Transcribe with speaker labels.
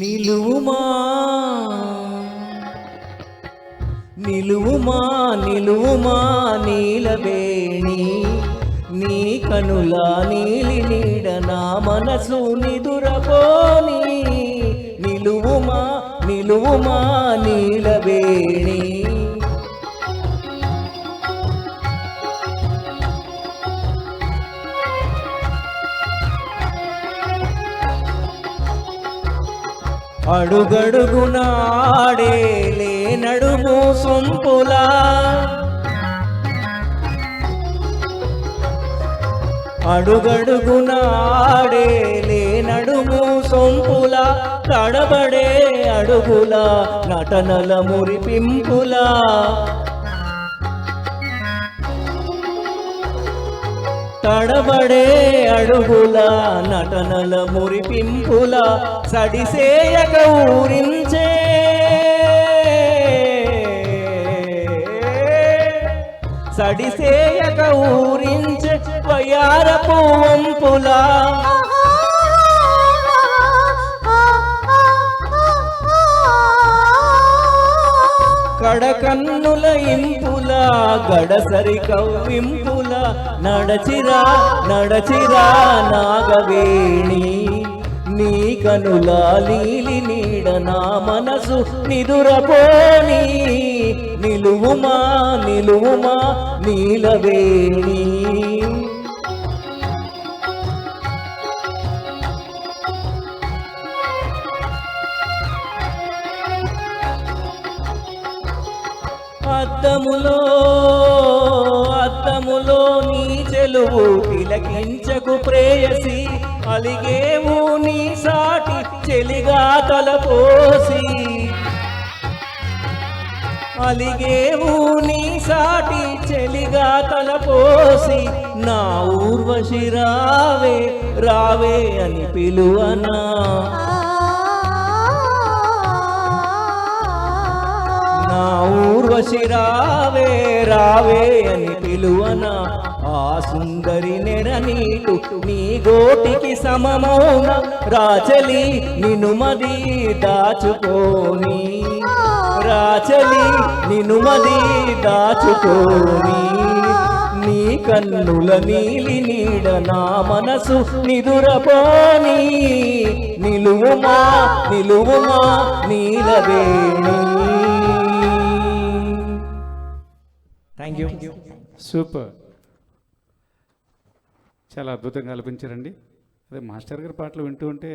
Speaker 1: నిలువుమా నిలువుమా నిలువుమా నీలవేణి నీ కనుల నీలి నీడ నా మనసు నిదురపోని నిలువుమా నిలువుమా నీలవేణి అడుగడుగునాడేలే నడుము సొంపులా అడుగడుగునాడేలే నడుము సొంపులా తడబడే అడుగుల నటనల మురిపింపులా తడబడే అడుగుల నటనల మురిపింపుల సడిసేయక ఊరించే సడిసేయక ఊరించే వయారపు వంపులా కడకన్నుల ఇంపుల గడసరి కవ్వింపుల నడచిరా నడచిరా నాగవేణి నీ కనుల నీలి నీడ నా మనసు నిదురపోని నిలువుమా నిలువుమా నీలవేణి అద్దములో అద్దములో నీ చెలువు తిలకించకు ప్రేయసి అలిగేవు నీ సాటి చెలిగా తలపోసి అలిగేవు నీ సాటి చెలిగా తలపోసి నా ఊర్వశి రావే రావే అని పిలువనా నా ఊర్వశి రావే రావే అని పిలువన ఆ సుందరి నెరనీటు నీ గోటికి సమమౌన రాచలి నినుమది దాచుకోని రాచలి నినుమది దాచుకోని నీ కన్నుల నీలి నీడ నా మనసు నిదురపోని నిలువుమా నిలువుమా నీలవేణి. Thank you.
Speaker 2: సూపర్, చాలా అద్భుతంగా అనిపించారండి. అదే మాస్టర్ గారి పాటలు వింటూ ఉంటే